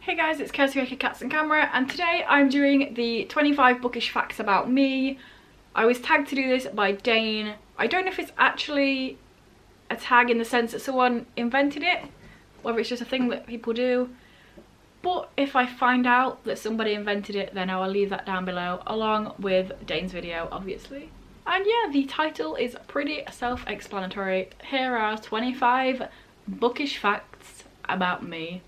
Hey guys, it's Kirsty Waker Cats and Camera, and today I'm doing the 25 bookish facts about me. I was tagged to do this by Dane. I don't know if it's actually a tag in the sense that someone invented it, whether it's just a thing that people do. But if I find out that somebody invented it, then I will leave that down below, along with Dane's video, obviously. And yeah, the title is pretty self-explanatory. Here are 25 bookish facts about me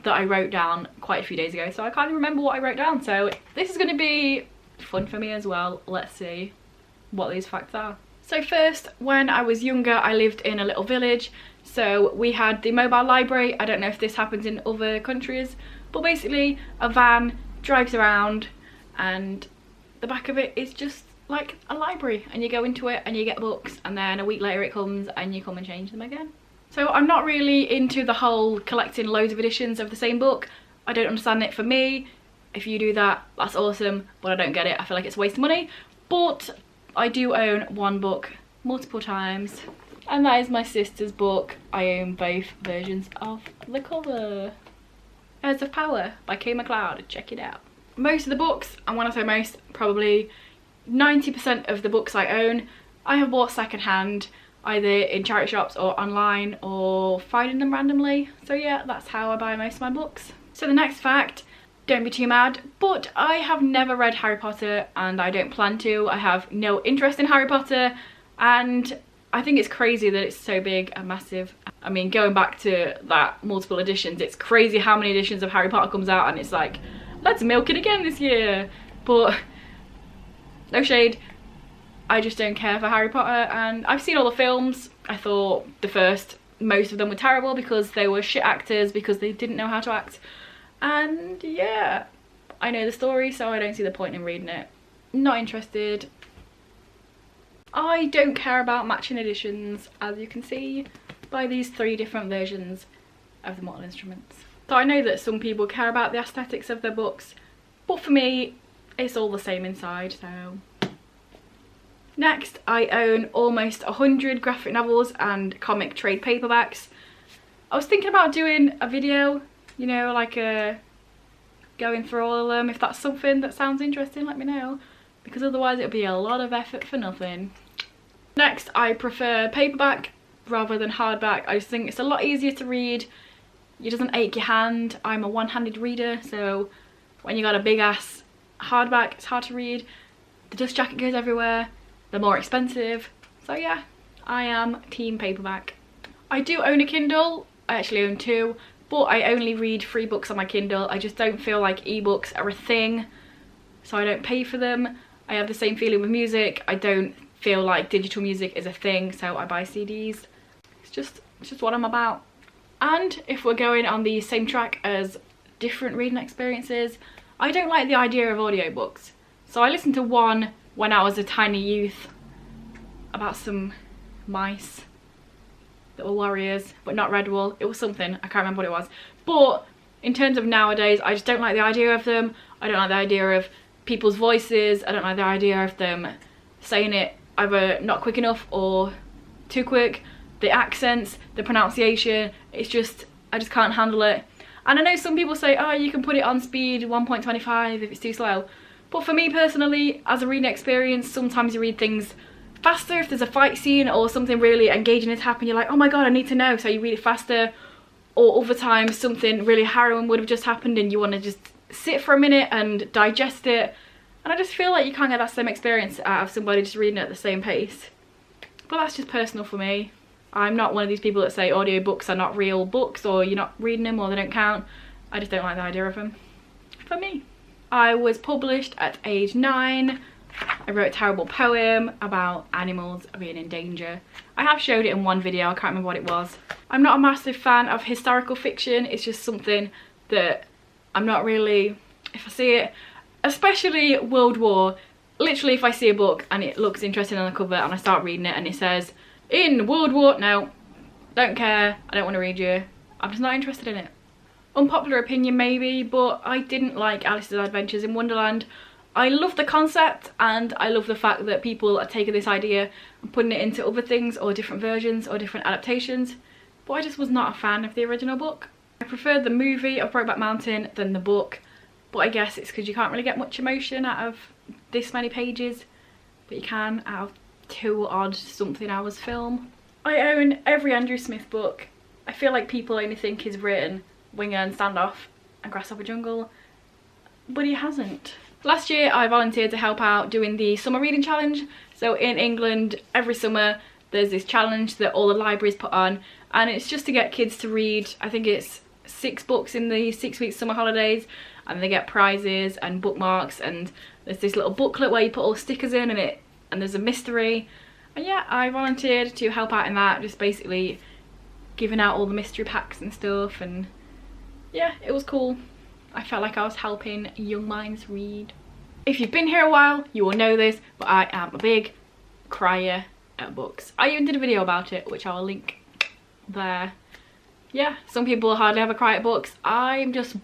that I wrote down quite a few days ago, so I can't even remember what I wrote down, so this is going to be fun for me as well. Let's see what these facts are. So first, when I was younger I lived in a little village, so we had the mobile library. I don't know if this happens in other countries, but basically a van drives around and the back of it is just like a library, and you go into it and you get books, and then a week later it comes and you come and change them again. So I'm not really into the whole collecting loads of editions of the same book. I don't understand it. For me, if you do that, that's awesome, but I don't get it. I feel like it's a waste of money. But I do own one book multiple times, and that is my sister's book. I own both versions of the cover. Heirs of Power by Kay MacLeod. Check it out. Most of the books, and when I say most, probably 90% of the books I own, I have bought secondhand, either in charity shops or online, or finding them randomly. So yeah, that's how I buy most of my books. So the next fact, don't be too mad, but I have never read Harry Potter and I don't plan to. I have no interest in Harry Potter, and I think it's crazy that it's so big and massive. I mean, going back to that multiple editions, it's crazy how many editions of Harry Potter comes out, and it's like, let's milk it again this year. But no shade, I just don't care for Harry Potter, and I've seen all the films. I thought most of them were terrible because they were shit actors, because they didn't know how to act. And yeah, I know the story, so I don't see the point in reading it. Not interested. I don't care about matching editions, as you can see by these 3 different versions of the Mortal Instruments. So I know that some people care about the aesthetics of their books, but for me, it's all the same inside, so. Next, I own almost 100 graphic novels and comic trade paperbacks. I was thinking about doing a video, you know, like going through all of them. If that's something that sounds interesting, let me know, because otherwise it'll be a lot of effort for nothing. Next, I prefer paperback rather than hardback. I just think it's a lot easier to read. It doesn't ache your hand. I'm a one-handed reader, so when you got a big ass hardback, it's hard to read. The dust jacket goes everywhere. They're more expensive. So yeah, I am team paperback. I do own a Kindle. I actually own 2, but I only read 3 books on my Kindle. I just don't feel like ebooks are a thing, so I don't pay for them. I have the same feeling with music. I don't feel like digital music is a thing, so I buy CDs. It's just what I'm about. And if we're going on the same track as different reading experiences, I don't like the idea of audiobooks. So I listened to one when I was a tiny youth about some mice that were warriors, but not red wool. It was something, I can't remember what it was. But in terms of nowadays, I just don't like the idea of them. I don't like the idea of people's voices. I don't like the idea of them saying it either not quick enough or too quick. The accents, the pronunciation, it's just, I just can't handle it. And I know some people say, oh, you can put it on speed 1.25 if it's too slow. But for me personally, as a reading experience, sometimes you read things faster if there's a fight scene or something really engaging has happened. You're like, oh my god, I need to know, so you read it faster. Or other times something really harrowing would have just happened and you want to just sit for a minute and digest it. And I just feel like you can't get that same experience out of somebody just reading it at the same pace. But that's just personal for me. I'm not one of these people that say audiobooks are not real books, or you're not reading them, or they don't count. I just don't like the idea of them. For me. I was published at age 9. I wrote a terrible poem about animals being in danger. I have showed it in one video, I can't remember what it was. I'm not a massive fan of historical fiction. It's just something that I'm not really, if I see it, especially World War, literally if I see a book and it looks interesting on the cover and I start reading it and it says, in World War, no, don't care, I don't want to read you. I'm just not interested in it. Unpopular opinion maybe, but I didn't like Alice's Adventures in Wonderland. I love the concept, and I love the fact that people are taking this idea and putting it into other things or different versions or different adaptations, but I just was not a fan of the original book. I preferred the movie of Brokeback Mountain than the book, but I guess it's because you can't really get much emotion out of this many pages, but you can out of 2 odd something hours film. I own every Andrew Smith book. I feel like people only think he's written Winger and Standoff and Grasshopper Jungle, but he hasn't. Last year I volunteered to help out doing the summer reading challenge. So in England every summer there's this challenge that all the libraries put on, and it's just to get kids to read, I think it's 6 books in the 6-week summer holidays, and they get prizes and bookmarks, and there's this little booklet where you put all the stickers in, and there's a mystery. And yeah, I volunteered to help out in that, just basically giving out all the mystery packs and stuff, and yeah, it was cool. I felt like I was helping young minds read. If you've been here a while, you will know this, but I am a big crier at books. I even did a video about it, which I will link there. Yeah, some people hardly ever cry at books. I'm just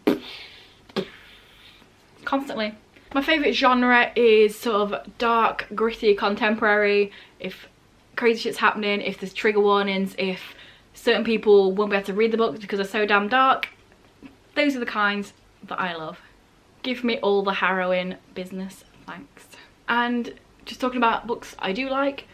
constantly. My favourite genre is sort of dark, gritty, contemporary. If crazy shit's happening, if there's trigger warnings, if certain people won't be able to read the books because they're so damn dark, those are the kinds that I love. Give me all the harrowing business, thanks. And just talking about books I do like,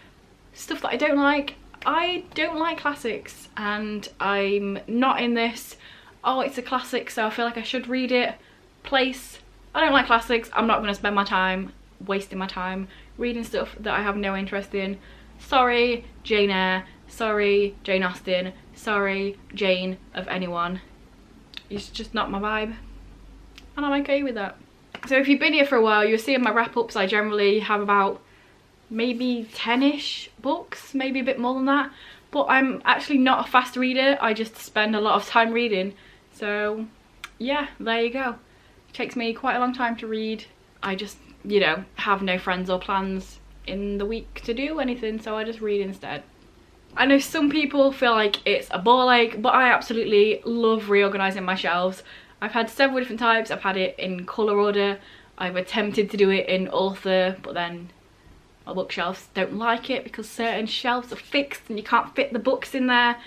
stuff that I don't like. I don't like classics, and I'm not in this, oh it's a classic so I feel like I should read it place. I don't like classics. I'm not going to spend my time wasting my time reading stuff that I have no interest in. Sorry Jane Eyre, sorry Jane Austen, sorry Jane of anyone. It's just not my vibe, and I'm okay with that. So if you've been here for a while, you're seeing my wrap-ups. I generally have about maybe 10-ish books, maybe a bit more than that, but I'm actually not a fast reader. I just spend a lot of time reading, so yeah, there you go. It takes me quite a long time to read. I just, you know, have no friends or plans in the week to do anything, so I just read instead. I know some people feel like it's a ball ache, but I absolutely love reorganising my shelves. I've had several different types. I've had it in colour order. I've attempted to do it in author, but then my bookshelves don't like it because certain shelves are fixed and you can't fit the books in there.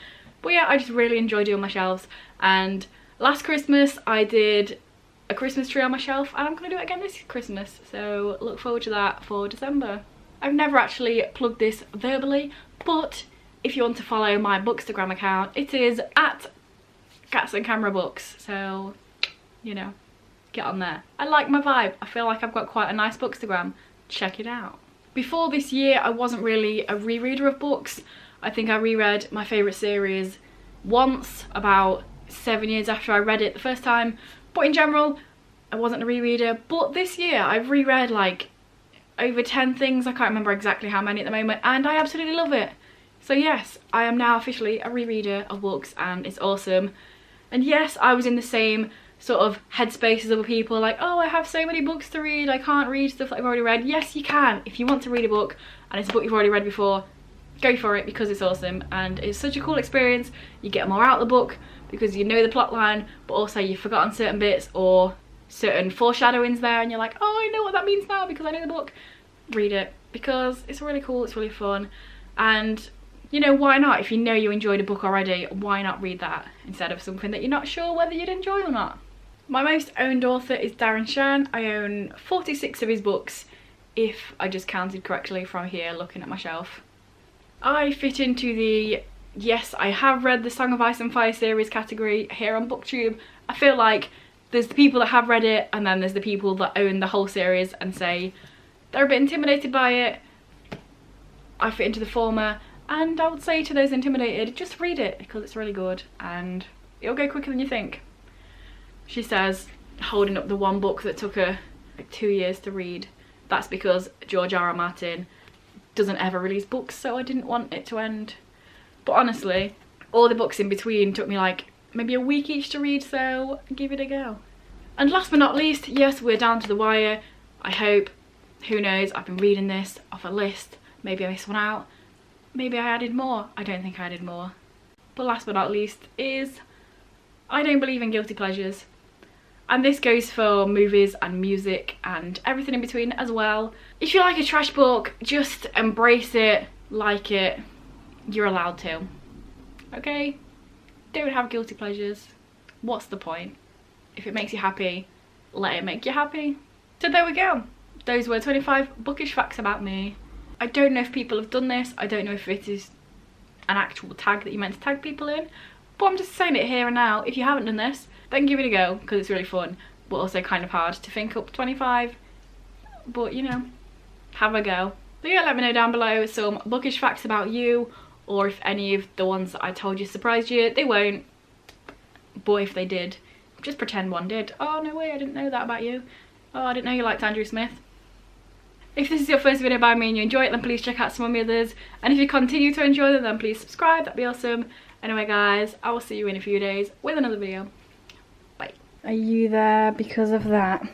But yeah, I just really enjoy doing my shelves. And last Christmas I did a Christmas tree on my shelf, and I'm going to do it again this Christmas. So look forward to that for December. I've never actually plugged this verbally, but if you want to follow my Bookstagram account, it is at Cats and Camera Books. So, you know, get on there. I like my vibe. I feel like I've got quite a nice Bookstagram. Check it out. Before this year, I wasn't really a rereader of books. I think I reread my favourite series once, about 7 years after I read it the first time. But in general, I wasn't a rereader. But this year, I've reread like over 10 things. I can't remember exactly how many at the moment, and I absolutely love it. So yes, I am now officially a rereader of books, and it's awesome. And yes, I was in the same sort of headspace as other people, like, oh, I have so many books to read, I can't read stuff that I've already read. Yes, you can. If you want to read a book and it's a book you've already read before, go for it, because it's awesome and it's such a cool experience. You get more out of the book because you know the plot line, but also you've forgotten certain bits or certain foreshadowings there, and you're like, oh, I know what that means now because I know the book. Read it, because it's really cool, it's really fun, and you know, why not? If you know you enjoyed a book already, why not read that instead of something that you're not sure whether you'd enjoy or not? My most owned author is Darren Shan. I own 46 of his books, if I just counted correctly from here looking at my shelf. I fit into the yes, I have read the Song of Ice and Fire series category here on BookTube. I feel like there's the people that have read it, and then there's the people that own the whole series and say they're a bit intimidated by it. I fit into the former, and I would say to those intimidated, just read it because it's really good and it'll go quicker than you think. She says, holding up the one book that took her like 2 years to read. That's because George R.R. Martin doesn't ever release books, so I didn't want it to end. But honestly, all the books in between took me like maybe a week each to read, so give it a go. And last but not least, yes, we're down to the wire. I hope, who knows, I've been reading this off a list. Maybe I missed one out. Maybe I added more. I don't think I added more. But last but not least is, I don't believe in guilty pleasures. And this goes for movies and music and everything in between as well. If you like a trash book, just embrace it, like it. You're allowed to. Okay? Don't have guilty pleasures. What's the point? If it makes you happy, let it make you happy. So there we go. Those were 25 bookish facts about me. I don't know if people have done this. I don't know if it is an actual tag that you meant to tag people in, but I'm just saying it here and now. If you haven't done this, then give it a go, because it's really fun, but also kind of hard to think up 25, but you know, have a go. So yeah, let me know down below some bookish facts about you, or if any of the ones that I told you surprised you. They won't, but if they did, just pretend one did. Oh no way, I didn't know that about you. Oh, I didn't know you liked Andrew Smith. If this is your first video by me and you enjoy it, then please check out some of my others, and if you continue to enjoy them, then please subscribe. That'd be awesome. Anyway guys, I will see you in a few days with another video. Bye. Are you there because of that?